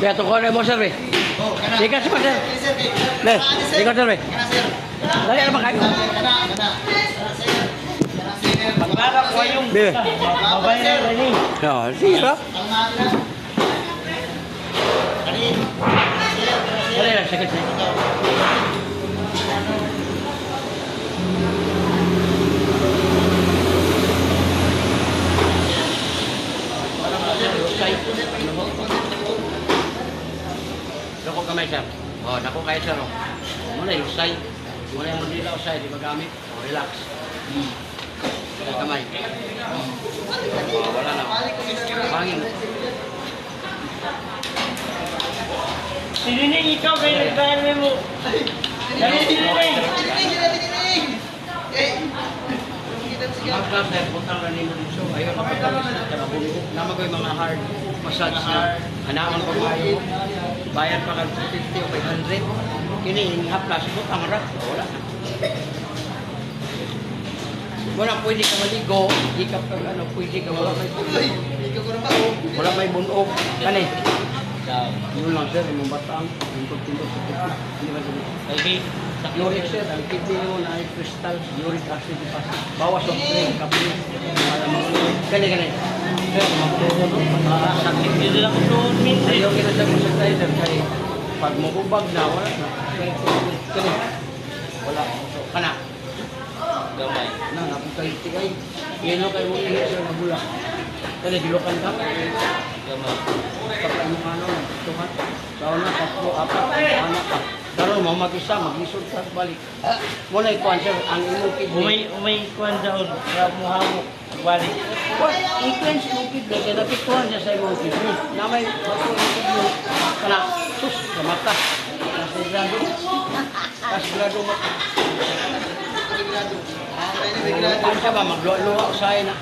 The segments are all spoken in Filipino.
Biar tu kau nak bosor be. Oh, kana. Ikan semua sir. Sir, kay. Le, ikan sir be. Kana, sir. Dali apa kayu? Kana, kana. Kana, sir. Kana, sir. Magharap ko yung Be. babayaran na ni. Ya, sila. Ang mga kana. Kani. Sir, Dali lah sikit. Dako kamay sir. Oh, dako kayo sir. Oh. Muna yung usay. Muna yung mandila usay, di magamit. Oh, relax. Dako kamay. Oh, wala na. Pangin. Sinining ikaw kayo nagbayad mo. Dali sinining. Ang club na putang na nimo dito. Ayaw kapatalis na trabaho. Nama ko yung mga hard massage na anaon ko maayo. Bayad pa kag 250 o 500. Kini hap plus putang ra. Wala na. Wala pwede ka maligo, ikap ka ano, pwede ka wala may wala may bunog. Kani? Yun lang sir, yung batang, yung tugtindog sa puti. Hindi ba sila? Okay. Uric sir, ang kidney mo na ay crystal, uric acid, bawas of drink, kape, gani. Sir, magtuhod, Sakit din lang ito minsan. ayaw kinasag mo sa tayo sir, kaya pag mabubag na, wala na. Kani? Wala. Kana? Gamay. Na, napagkaliti kayo. Yelo kayo mo ihi sir, nabula. Kani, dilokan ka? Gamay. Kapag yung ano, tuhan. Sauna, tatlo, apat, anak ka. Karon mo mag-isa, mag-isod ka balik. Muna ikuan sir, ang imong kidney. Umay kuwan daon. Kaya mo hamok. Balik. What? I-cleanse yung kidney, kaya napikuhan siya sa imong kidney. Na may kidney, kana, sus, sa mata. Kasigurado. Kasigurado mata. Ano siya ba, magluwa-luwa usahay na.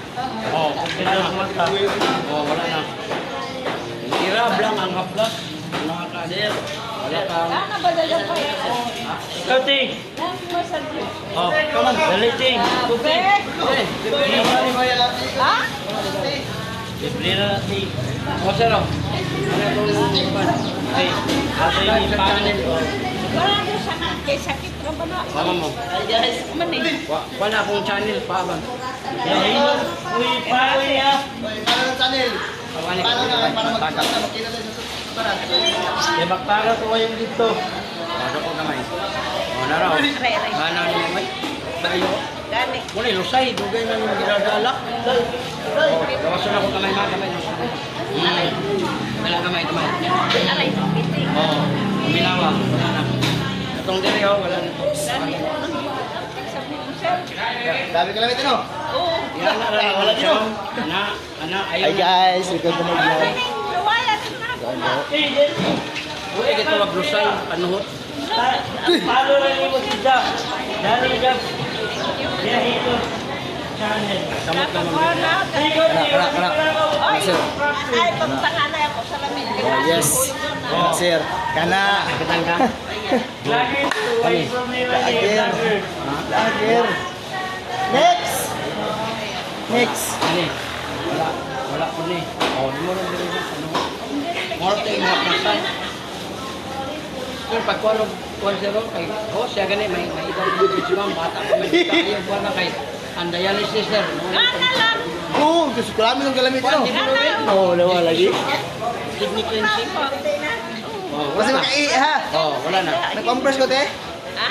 Oo, wala na. Mata. Oo, wala na. Irab lang ang haplas. Nakakadir. Wala kang... Ikaw, Ting. Oh, come on. Dali, Ting. Tubig. Ha? Libre na natin. Oh, sir, oh. Ano itong iban? Okay. Ito yung panel. Wala doon sa kay sakit ka ba na? Mama mo. Mani. Wala akong channel pa ba? Yan. Uy, pare ha. Paano ng channel? Pawani ko. Paano na? Para Tatak. makita tayo sa susunod. Kaya magpara ko kayong dito. Ano ko kamay? Oh, naraw. Mana ni may. Bayo. Gani. Muna ilusay, dugay na yung ginadala. Oh, gawasan ako kamay ma, kamay. Wala kamay. Aray, biti. Oh, minawa. Wala na. Itong diri oh, wala na. Gani. Sabi mo sir. Dami ka lang ito, no? Oo. Yan na lang. Wala dito. Ana, ayaw. Hi guys, welcome to my Ano vlog. ning luwaya din na. Uy, ito maglusay, panuhot. Palo na ni mo siya. Dali ka. Yan ito. Channel. Samot na Ako mga. na. Ay, Sir. ay, pagtanganay ako sa lamin. Oh, yes. Sir, kana. Kitang ka? Vlogger to away from me. Vlogger. Lager. Next. Next. Ani, wala po ni. Oh, di mo rin diri na. Ano? More time mo pasay. Pero pag kuwan zero kay oh siya gani may edad dito si ma'am bata pa may tayo kuwan na kay ang dialysis sir. Ana lang. Oh, gusto ko namin ng galamit, no? Oh, wala lagi. Kidney cleansing. Oh, wala Kasi na. makaihi, ha? Oh, wala na. Nag-compress ko, te.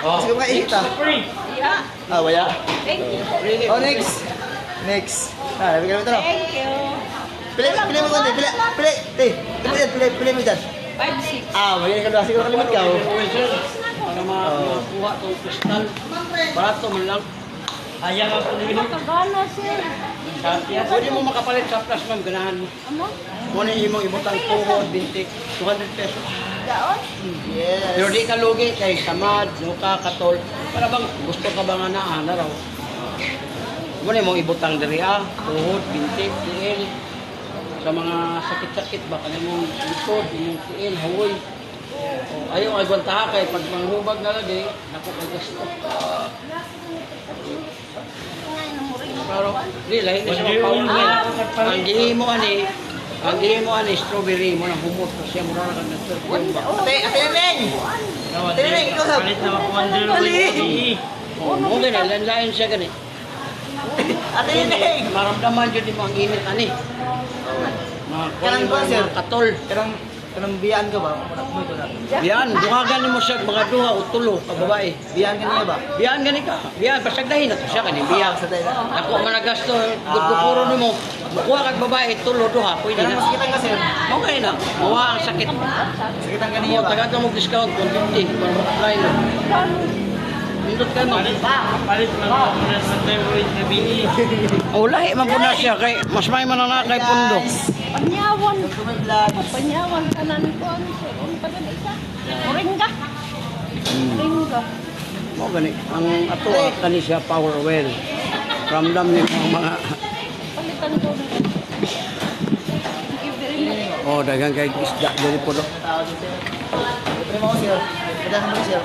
Oh. Kasi makaihi ta. Free. Yeah. Ah, wala. Thank you. Really? Oh, next. Next. Ah, labi ka naman ito, no? Thank you. Pili mo konti. Pili mo dyan. 5-6. Ah, magaling ka doon. Siguro kalimut ka, oh. Well, sir, para makuha itong kristal. Barato man lang. Ayaw nga po nila. Makagana, sir. Pwede mo makapalit sa plus ma'am, ganahan mo. Ano? Muna imong ibutang tuhod, bintik, 200 pesos. Daon? Pero Yes. di ka lugi kay samad, nuka, katol. Para bang gusto ka ba nga na raw? Muna imong ibutang diri tuhod, bintik, tiil. Sa mga sakit-sakit ba, kanil mong likod, imong tiil, hawoy. Ayaw ay gwantaha kay pag manghubag na lagi, naku kay gasto. Pero, di, lahi na siya Pag-iwan magpauna. mo, Ang gihimo ani, Ang dili mo ani strawberry mo nang humot kasi mo ra kag nagturkon ba. Ate Neneng! Ate Neneng, ikaw sab. Palit na makuwander mo Dali. Oh, mo gani lain siya gani. Ate Neneng! Maramdaman jud mo ang init ani. Kanang ba, sir? Katol. Kanang biyaan ka ba? Mo ito na. Biyan, duhagan nimo siya mga duha o tulo ka babae. Biyaan ka niya ba? Biyan gani ka. Biyan pasagdahin na to siya kani biyan. Sa tayo na. Ako man nagasto gudgupuro nimo. Makuha kag babae tulo duha pwede Kanang na. masakitan ka, sir. Mo kay na. Mawa ang sakit. Sakitan ka Mo niya ba? taga mo discount 150 para maka-apply na. Indot ka mo. Palit na makuwander mo sa BE. Oh, lahi man po na siya kay mas may mananakay pundo. Panyawan. May vlog. Panyawan ka na nito. Ano siya? Ano pa na isa? Moringa. Moringa. Mo gani ang ato kani siya power well. Ramdam ni mga Palitan ko na. Thank you very much. oh dagang kay isda dili po do. Tao dito, sir. Ito mo, sir. Kailangan mo, sir.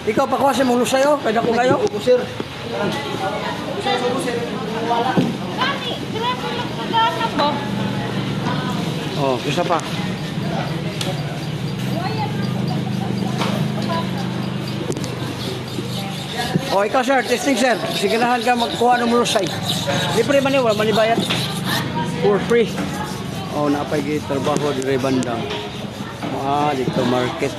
Ikaw pa ko sa mulo sayo kay dako kayo. Upo, sir. Sir. Wala. Gani, grabe lang kagana ba? Oh, isa pa. Oh, ikaw sir, testing sir. Siganahan ka magkuha ng mulusay. Libre man wala manibayad. For free. Oh, napay trabaho dire banda. Dito market.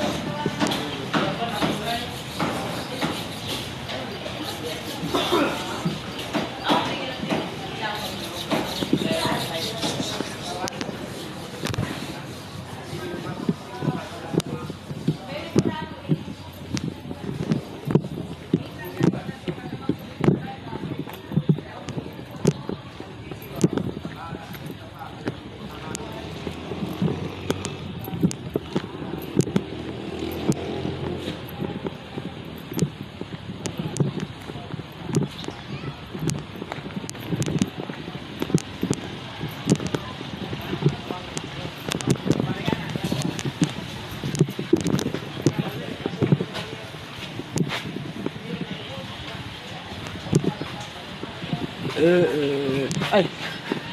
Ay,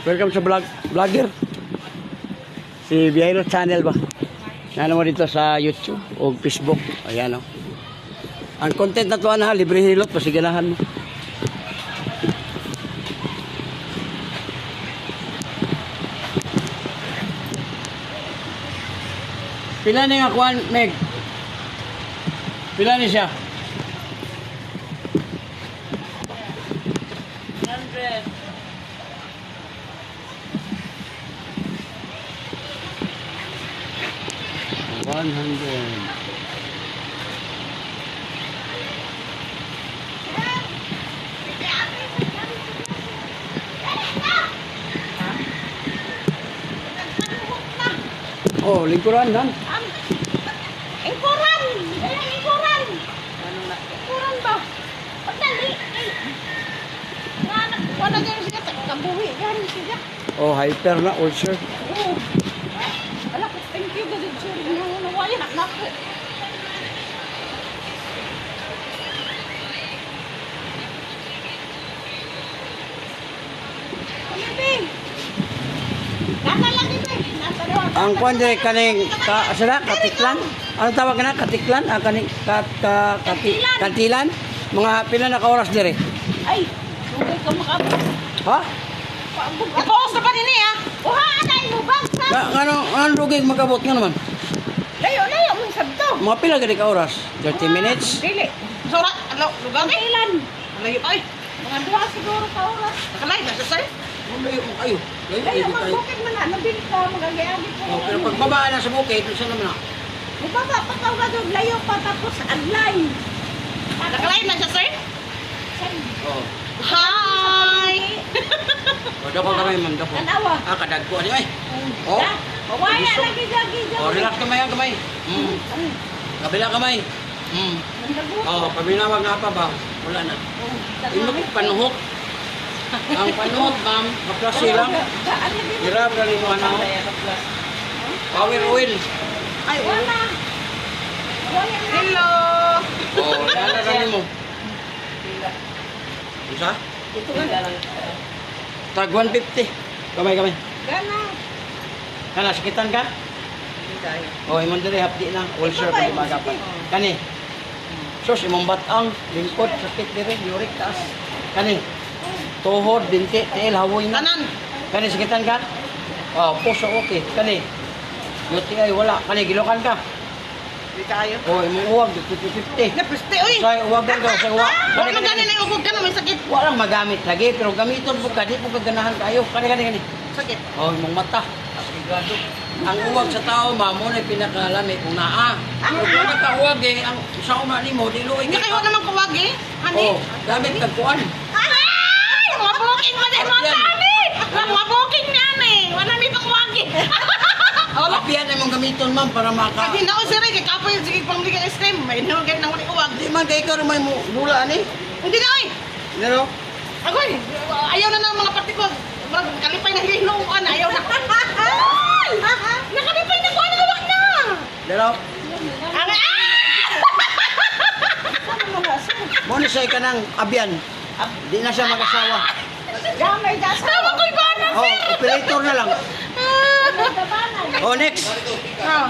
welcome sa vlogger. Si Biayro Channel ba? Yan mo dito sa YouTube o Facebook. Ayan o. Ang content na tuwan ha, libre hilot, pasiganahan mo. Pila ni nga kuhan, Meg? Pila ni siya? 100. Oh, lingkuran dan. Ingkuran! Ayan, ingkuran! Ingkuran ba? Pagdali! Wala dyan siya. Kabuhi dyan siya. Oh, hyper na ulcer. Oo. Wala ko, thank you. Ganun siya. Nawaya, naknak. Ano, Bing? Nasa lang ito eh. Nasa doon. Ang kwan dire kaning katiklan. Ano tawag na katiklan? Ang kaning kantilan. Mga pila na ka oras dire. Ay, huwag ka makabot. Ha? Ipos na pa nini ah. Uha, anay mo bang sa? Anong lugig magabot nga naman? Layo, mong sabto. Mga pila gani ka oras? 30 minutes? Dili. Surat, lugang? Kailan? Layo, ay. Mga duha siguro ka oras. Nakalay, nasa sa'yo? Layo mo kayo. Layo, magbukid man na. Nabili ka, magagayagi ko. Oh, pero pag babaan na sa bukid, saan naman na? Mababa pa ka ka doon. Layo pa tapos adlay. Nakalay na siya, sir? Oh. Hi! Dako kamay ma'am, dako. Tanawa. Kadagko ani ay. Oh. Wala, lagi. Oh, relax kamay ang kamay. Kabila kamay. Oh, paminawag nga pa ba? Wala na. Imot panuhot. Ang panuhot, ma'am, maklase lang. Hirap na ni mo ano. Power oil. Ay, wala. Hello! Oh, wala na mo. Isa? Ito nga. Tag 150. Kamay. Gana. Kana sakitan ka? Hindi tayo. O imong diri hapdi na ulcer pa di magapan. Kani. Sus imong batang lingkod sakit diri uric taas. Kani. Tuhod, binti, tiil, hawoy na. Kanan. Kani sakitan ka? Oh, puso okay. Kani. UTI wala. Kani gilokan ka. Hindi tayo. O imong uwag 50-50. Napriste, uy! Say uwagan ka sa uwag. Huwag mo ganin na ukog ka na, may sakit. Walang magamit lagi pero gamiton mo ka di mo kaganahan kayo. Kani. Sakit. Oh, imong mata. Asigado. Ang uwag sa tao, mamo na pinakalami kung naa. Kung nagkauwag eh, ang sa una ni mo, di luoy Hindi kayo naman kuwag eh. Hani? Oh, gamit kagkuan. Ay! Mga booking mo din mga tani! Mga booking yan eh! Wala may pakuwag eh! Apian ay mong gamiton ma'am para maka... Hindi na ako sir eh, kay kapoy sige pambigay ice cream. May nilagay na wala kuwag. Di man kay ikaw may mula ni. Hindi na oy! Pero, Ako eh, ayaw na ng mga party ko. Kalipay na hinuuan, ayaw na. Nakalipay na ko, ano gawak na? pero, Ang mo ni say ka ng abian. Di na siya mag-asawa. Gamay da sa. Tama ko ibana. Oh, operator na lang. Oh, next. Oh.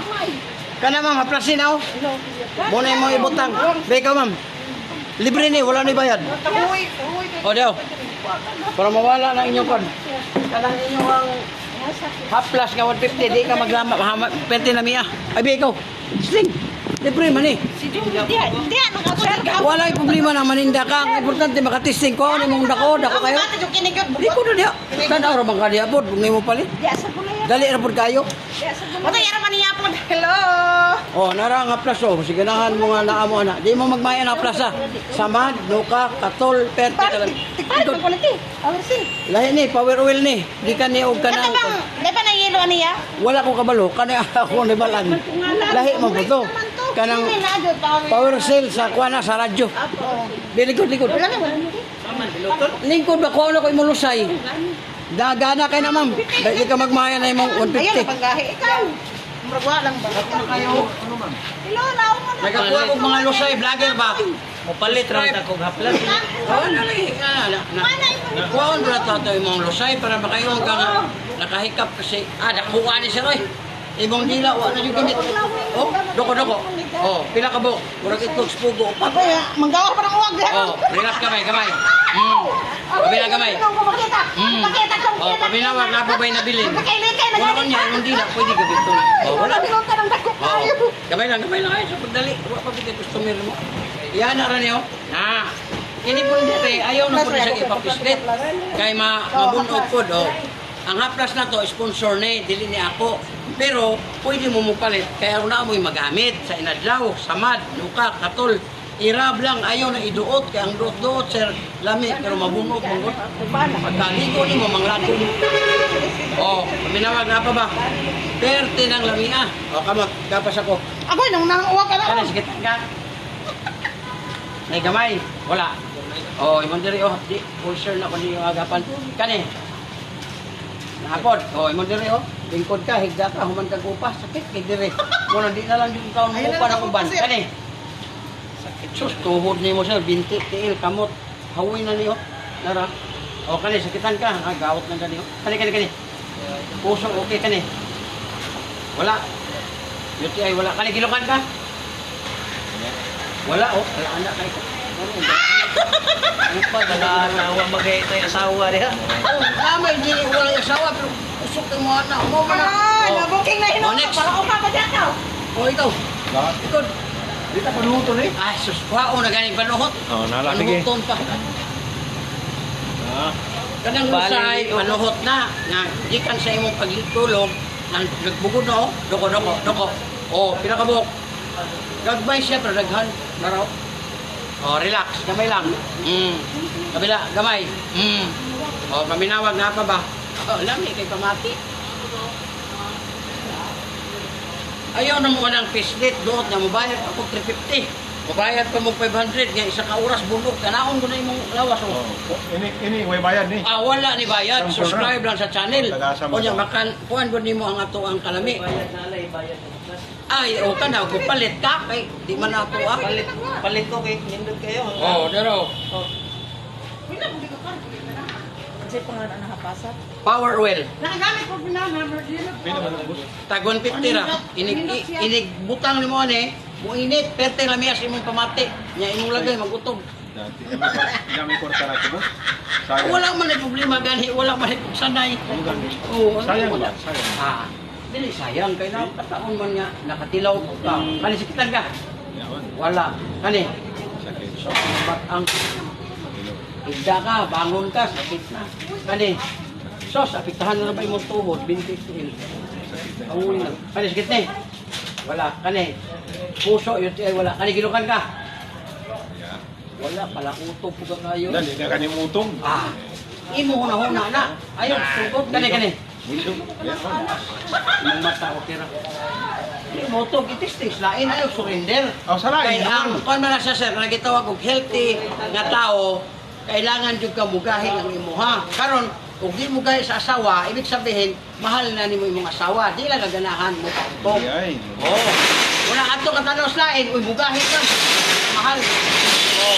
Kana ma'am, haplasin ako. Muna mo ibutang. Beka ma'am. Libre ni, wala ni bayad. Tahuy, tahuy. O, diyo. Para mawala na inyong kon. Kanang inyong ang half plus nga 150, di ka maglama. Pwede na miya. Ay, be, ikaw. Sling. Libre man eh. Si Jun, hindi, sir. Wala yung problema na maninda ka. Ang importante makatesting ko. Ano mong dako kayo. Yung kinigot. Di ko na diya. Tanaw ra bang kadiya po. Kung mo palit. Diya sa pula yan. Dali ra po kayo. Matay, ara man niya po. Hello. O, nara nga plus o. Sige nahan mo nga naa mo na. Di mo magmaya na plus ha. Samad, nuka, katol, perte ka lang. Tikpan, quality. Awersi. Lahi ni, power oil ni. Di ka ni og ka Kata na. bang, di ba na yelo niya? Wala ko kabalo. Kani ako ni balan. Lahi mo po to. Kanang power cell sa kuana sa radyo. Di likod. Wala na, wala na. Lingkod ba ko ano ko imulusay. Dagana kay na ma'am. Dahil ka magmaya na imong Ayun, 150. napanggahi. Ikaw. Maragwa lang ba? Kayo. Hello, lao mo na. Nagakuha ko mga lusay, vlogger ba? Mupalit ra ta kog haplas. Oo, nalay. Nakuha ko na ito yung mga lusay para makayon ka nga nakahikap kasi, nakuha ni sir eh. Ibong dila, wala yung gamit. Oh, doko. Oh, pila ka bok. Murag itlog spugo. Ako, manggawa pa ng uwag. Oh, relax kamay. Kabila kamay. Pakita. Pakita kong Oh, paminawag na pa ba'y nabilin? Pagkailikay na Wala ko niya, yung dila, pwede gabit to. Oh, wala. Pinunta ng dako tayo. Oh, kamay lang kayo sa pagdali. Wala pa bigay customer mo. Iyan na rin yun. Ini po dito ayaw na po na siya ipapislit. Kaya mabunog po do. Ang haplas na to, sponsor ni, dili ni ako. Pero, pwede mo mupalit. Kaya na mo'y magamit sa inadlaw, samad, nuka, katol. Irab lang, ayaw na iduot. Kaya ang duot-duot, sir, lami. Pero mabunog, bungot. Pagkaligo ni mo, manglago. O, minawag na pa ba? Perte ng lamia. O, kamot, kapas ako. Ako, nung nanguwag ka na. Kaya, sige, ka. May gamay, wala. O, imong diri, di, ulcer na ko ni yung agapan. Kani, Nakapod. O, imong diri oh. Lingkod ka, higda ka, human ka upa, sakit kay diri. Muna di na lang yung taon mo upa ng uban. Kani. Sakit sus, tuhod ni mo sir, binti, tiil, kamot. Hawoy na niyo. Nara. O, kani, sakitan ka. Gawat na kani. Kani. Puso, okay kani. Wala. UTI, wala. Kani, gilukan ka? Wala, oh. Wala, anak kayo. Upa, Asawa magay tay asawa diha. Tama, hindi wala yung asawa, pero usok ng mga anak mo ka na. Ay, nabuking na Oh, ino. next. Para upa ka dyan ka. O, ikaw. Ikod. Dito pa luto ni. Ay, sus, wao na ganing panuhot. Oh, nala sige. Panuhoton pa. Kanang lusay, panuhot na. Nga, gikan sa imong pagtulog, nang nagbugod na, doko. O, pinakabok. Gagbay siya, pero daghan. Naraw. O, relax. Gamay lang. Kabila, gamay. O, paminawag na pa ba? O, lami kay pamati. Ayaw na mo ng pislit doon na mabayad ako 350. Mabayad pa mo 500 nga isa ka oras bunog kanaon ko na imong lawas oh. Ini way bayad ni. Wala ni bayad, subscribe lang sa channel. Tagasa O mo nya to. makan kuan gud nimo ang ato ang kalami. Bayad nalay, bayad sa haplas. Ay, o kana ko palit ka kay di man ato ah. Palit ko kay nindot kayo. Oh, dero. Wala, hindi ka ka. Unsay pangalan ang hapasat? Power oil. Nakagamit ko pinamammer dito. Tag 150 ra. Inig butang ni mo ani, mo init, perte lamias imong pamati. Nya imong lagay magutog. Kami ko na ito, boss. Sayang. Wala man ay problema gani, wala man ay sanay. Oo, Sayang wala. ba? Sayang. Ah, dili sayang kay nakataon man nga nakatilaw ka. Kani sikitan ka. Yawan. Wala. Kani. Sakit. So, ba't ang igda ka, bangon ka, sakit na. Kani. Sos, apiktahan na ba imong tuhod, bintik tuil. Ang uli na. Kani, sakit na eh. Wala. Kani. Puso, yun ay wala. Kani, gilukan ka. Yeah. Wala, pala utog po ka kayo. Dali na kanimutong. Ah, imo huna-huna na. Ayaw, tungkot. Kani, kani. Yawan. Imong mata, okay ra. Imo utog, itis-tis. Lain, ayaw, surrender. Oh, salain. Kaya ang, kung man na siya, sir, nagitawag og healthy nga tao, kailangan jud ka mugahi ang imuha. Karon, kung di mo gahi sa asawa, ibig sabihin, mahal na nimo imong asawa. Di lang gaganahan mo pa ito. Ay. Oh. Wala ato ka tanong sa lain, uy, mugahi ka. Mahal. Oh.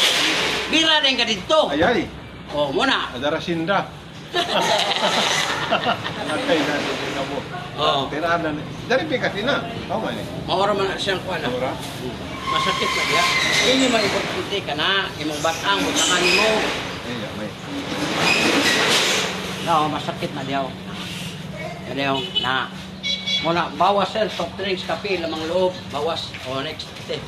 Bira rin ka dito. Ay, ay. Oh, muna. Adara sinda. Nakay na din na mo. Oo. Tiraan na. Dari pikati na. Tama ni. Maura man na siyang kuha na. Ora. Masakit na diya. Hindi man ipagpunti ka na. Imong batang, butangan mo. Ay, may. No, masakit na diyaw. Diyaw, na. Muna, bawas sir, soft drinks, kape, lamang loob. Bawas. O, next step.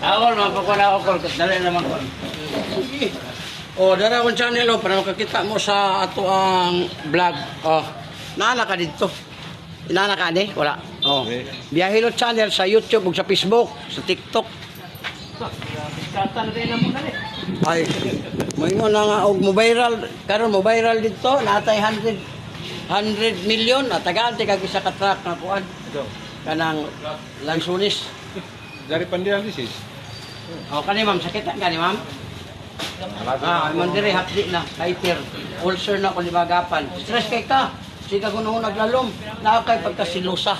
Ako naman pa ko na ako, dali naman ko. O, dara akong channel, o, para makakita mo sa ato ang vlog. O, naana ka dito. Inaana ka, di? Wala. O, Okay. Biyahilot channel sa YouTube, ug sa Facebook, sa TikTok. Katan rin na mo na rin. Ay, may mo na nga, og mo viral, karon mo viral dito, natay 100 million, natagante kag isa ka truck na kuan. Ito. Kanang Lansunis. Dari pandialysis. O, kani ma'am, sakit na gani ma'am? Ah, man dire hapdi na, hyper, ulcer na ko libagapan. Stress kay ka. Sige ko nung naglalom, na kay pagkasilusa.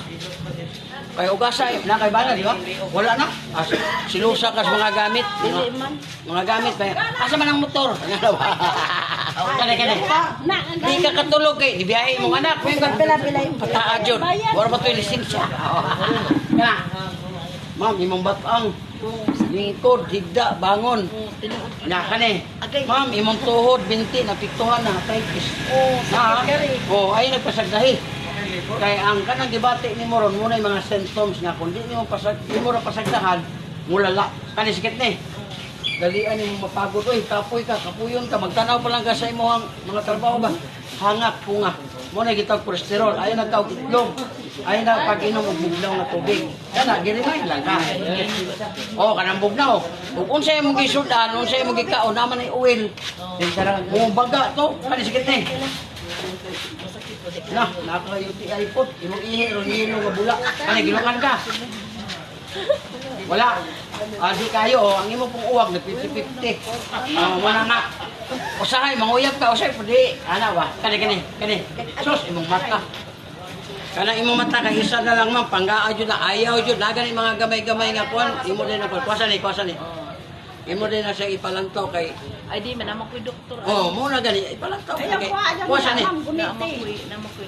Kay ugasa, na kay bala, di ba? Wala na. Ah, silusa kas mga gamit. Mga gamit ba? Asa man ang motor? Ano ba? Kani kani. Di ka katulog kay di biyahe mong anak. May pila yung pataadyon. Wala ba to lisensya? Kana. Ma'am, imong batang. Lingkod, higda, bangon. Na kani. Ma'am, imong tuhod, binti, napiktuhan na, arthritis. Na, ay nagpasagdahi. Kaya ang kanang debate ni Moron, muna yung mga symptoms nga, kung di mo ra pasagdahan, mulala. Kani sikit ni. Dalian mo mapagod, oy, kapoy ka, kapuyon ka, magtanaw pa lang ka sa imong mga trabaho ba? Hangak, punga. Muna gitawag cholesterol, ayaw nagtawag itlog. Ayaw na pag-inom og bugnaw na tubig. Kana, girimay lang ka. Oh, kanang bugnaw. Kung unsay imong gisudan, unsay imong gikaon, naman ay oil. Then sarang, baga to, kani sikit ni. Na, naka-UTI po. Imong ihi, ron nga bula. Kani, gilukan ka. Wala. Di kayo, ang imo pong uwag, nag-50-50. Wala nga. Usahay, manguyab ka, usahay, pwede. Ano ba? Kani. Sus, imong mata. Kana imong mata, kay isa na lang man, panggaan yun na, ayaw yun. Nagan yung mga gamay-gamay nga kuwan, imo din na, kuwasan ni. Imo din na siya ipalantaw kay, Ay, di man naman ko'y doktor. muna gani, ipalantaw kay, Ay, kuwasan ni. Naman ko'y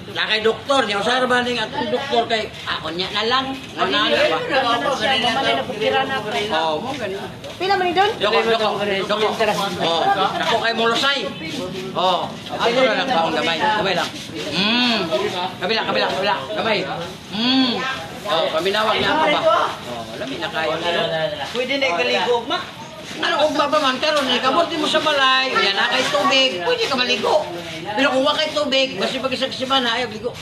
doktor. Na kay doktor, niya usar ba ning atong doktor kay ako niya na lang. Ano na ba? Mamalay na pupira na ako. Oh, mo gani. Pila man ni doon? Doko. Oh, ako kay Molosay. Oh, ako na lang kaong gamay lang. Kabila. Gamay. Oh, paminawag niya ako ba? Oh, lami na kayo na. Pwede na ikaligo, ma. Ano kung man karon ni kabot mo sa balay, yan na kay tubig, pwede ka maligo. Pero kung wa kay tubig, basi pag isang semana ayaw ligo.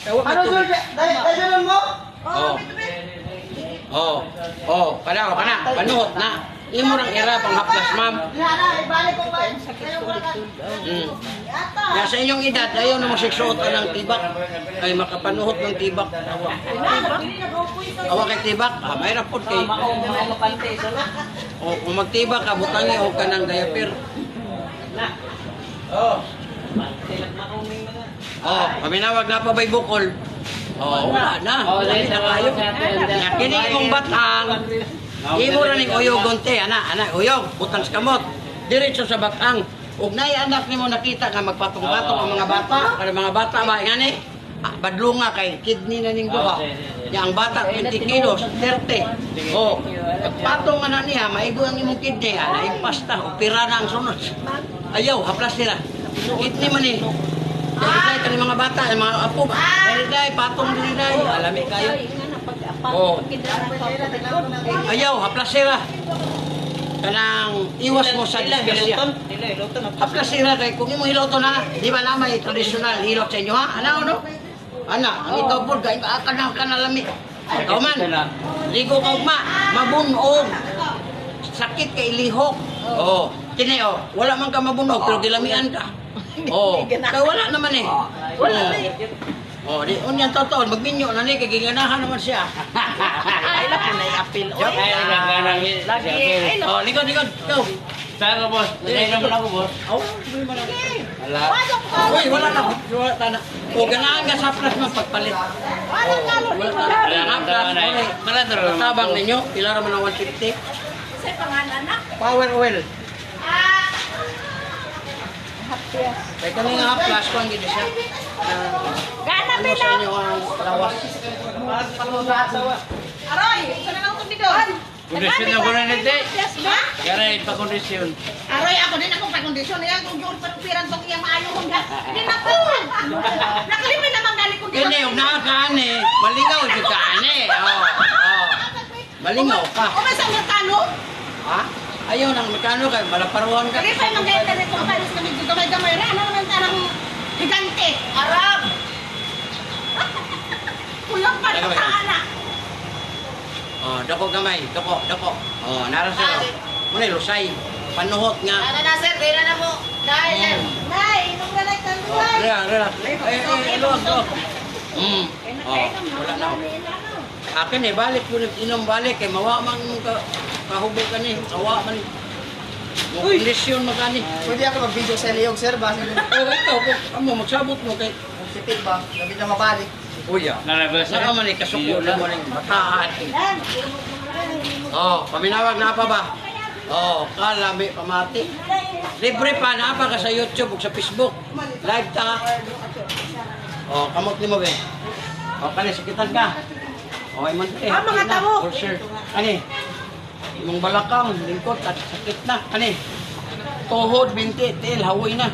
Kaya wa kay tubig. Dali mo? Kana, panuhot na. Imo rang era pang haplas, ma'am. Ibalik ko ba? Ya sa inyong edad, ayaw na magsiksuot ng tibak. Kay makapanuhot ng tibak. Awa kay tibak, mayroon po kay... O, kung magtibak ka, butangi o ka ng diaper. Paminawag na pa ba'y bukol? Wala na. Dali na kayo. Kini imong batang, imo ra ning uyog gonte, ana, uyog, butang sa kamot. Diretso sa batang. ug nay anak nimo nakita nga magpatong-patong ang mga bata, kada mga bata ba ngani? Badlunga kay kidney na ning duha. Ya ang bata 20 kilos, 30. Oh, patong ana niya, maigo ang imong kidney, ana impasta, opera na ang sunod. Ayaw, haplas nila. Kidney man ni. Dahil kani mga bata, ang mga apo ba? Dahil patong din dahil, alami kayo. Oh. Ayaw, haplas sila. Kanang iwas mo sa disgrasya. Haplas sila kay kung imo hiloton na, di ba na may traditional hilot sa inyo ha? Ano? Ana, ang ikaw po, gaya ka na kanalami. Ikaw man, ligo ka ugma, mabunog. Sakit kay lihok. Oh, kini oh, wala man ka mabunog, pero gilamian ka. Oh, kaya wala naman eh. Oh, di unyan totoo, magminyo na ni, kay giganahan naman siya. Ay, laki na i-appeal. Lagi. Oh, likod, go. Saan ka, boss? Dahil naman ako, boss. Oh, Wala. uy, wala na. O, ganahan ka sa plas man pagpalit. Wala kalo. Wala na, plas. Malandro. Tabang ninyo, pila naman ang 150. Sa pangalan na. Power oil. Hapyas. Kaya kami nga flash ko ang gini siya. Gana Ano sa inyo ang lawas? Aroy, isa na lang itong bidon. Kondisyon ako na nito. Yes, ba? Kaya pa kondisyon. Aroy, ako din akong pakondisyon. Yan, kung yun panupiran itong iyang maayo kong gas. Hindi na po. Nakalimin naman gali kong Kini, huwag nakakaani. Malingaw yung kaani. Oh. Malingaw pa. O ba sa merkano? Ha? Ayaw nang mekano kay malaparuhan ka. Kaya pa yung mga internet kong palis kami dito may gamay. Ano naman tarang higante? Arab! Kulang pa Teka, sa anak. Oh, dako gamay, dako. Oh, nara sa. Muna lusay. Panuhot nga. na sir, kaya na mo. Dahil. Nay, inom na lang kang Oh, relax. Luwag. Oh, wala na. Akin eh, balik ko inom balik kay mawa man kahubog ka ni. Kawa man. Mo kondisyon mo kani. Pwede ako mag-video sa liyog, sir. Basta Oh, ikaw amo magsabot mo kay sipil ba? Gabi na mabalik. Kuya. Nalabas Saka man kasuko na mo ning bataan. Oh, paminawag na pa ba? Oh, kalami pamati. Libre pa na pa ka sa YouTube ug sa Facebook. Live ta. Oh, kamot nimo be. Oh, kani sakitan ka. Oh, ay man eh. Mga tamo. Sir. Kani. Imong balakang lingkod at sakit na. Kani. Tuhod, binti, tail, hawoy na.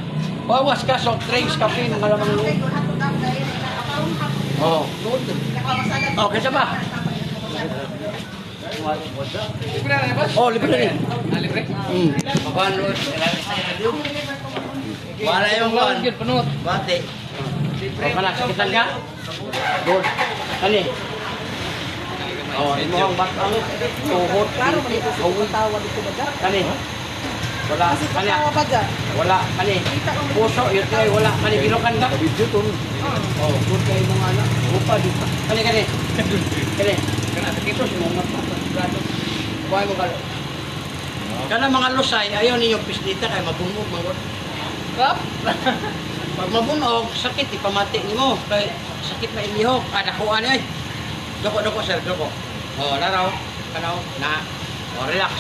Bawas ka soft drinks, caffeine, malamang loob. Oh, good. Oh, kaya ba? Oh, libre na rin. Libre? Papanod. Wala yung kan. Bate. Oh, kana, sakitan ka? Good. Kani? Oh, imo ang batang tuhod, binti, hawoy. Kani? Wala, kani. Wala, kani. Puso, yun kayo, wala. Kani, binukan ka? Video to. Oh, good kayo mga anak. Upa, dito. Kani. Kani. Ito, si mga pagkakado. Buhay mo kalo. Kana mga lusay, ayaw ninyo pislita kay mabunog. Pag mabunog, sakit, ipamati nimo. Kay sakit na ilihok. Nakuha niya. Doko, sir, doko. Oh, laraw. Kanaw, na. Oh, relax.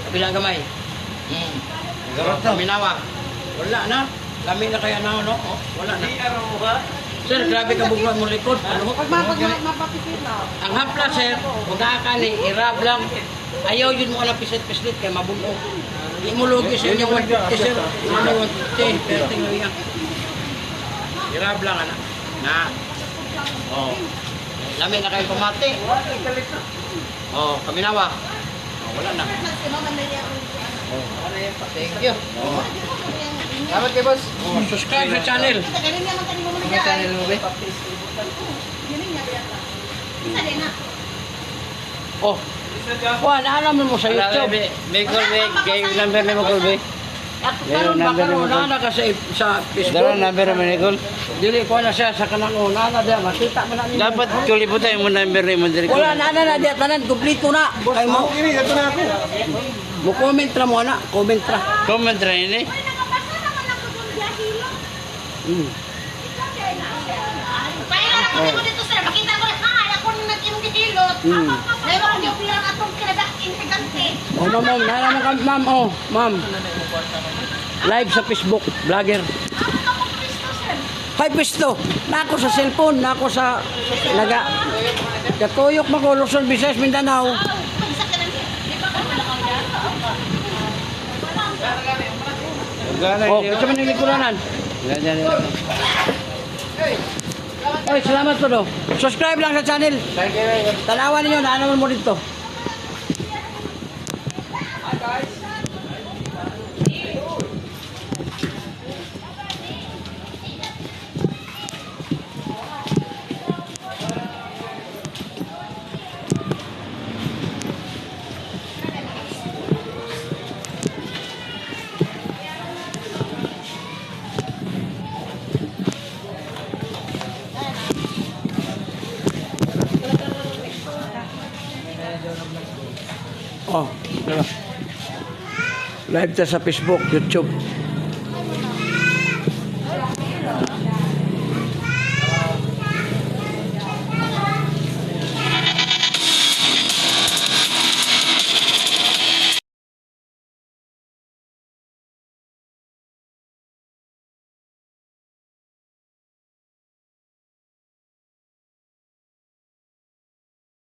Kabilang gamay. Minawa. Wala na. Lami na kaya na, no? Oh, wala na. Sir, grabe ka bugwan mo likod. Ano? Mapapipit na. Ang hapla, sir, huwag ka ni irab lang. Ayaw yun mo alam pisit-pisit kaya mabunog. Di mo lugi sa inyo 150, sir. Ano 150? Pero tingnan yan. Irab lang, anak. Na. Oh. Lami na kayo pamati. Oh, kaminawa. Oh, wala na. Thank you. Salamat kay boss. Oh, subscribe sa channel. Mga channel mo ba? Oh. Wah, naalam mo sa YouTube. May kulbe. Kayo number ni mo kulbe. Karon ba karon na ka sa Facebook? Dara number mo ni kul. Dili ko na siya sa kanang una na dia makita man na. Dapat kulibutan mo number ni mo diri. Wala na dia tanan kumpleto na. Kay mo. Kini, ito na ako. Mo comment ra mo na, comment ra. Comment ra ini. Kaya na ako dito sir, makita ko, ay ako na Pirat yung gigilot. Meron ko yung pirang atong kinadak inhigante. Oh, ma'am, oh, nalaman ka, ma'am, oh, ma'am. Live sa Facebook, vlogger. Hay, pisto. Nako sa cellphone, nako sa Katuyok mo ko, Luzon, Visayas, Mindanao. Pagsa ka lang. Di ba ka malakaw dyan? Oh, kasi man yung likuranan. Oy, salamat po do. Subscribe lang sa channel. Tanawan ninyo, naanaman mo dito. Oh, diba? Live ta sa Facebook, YouTube.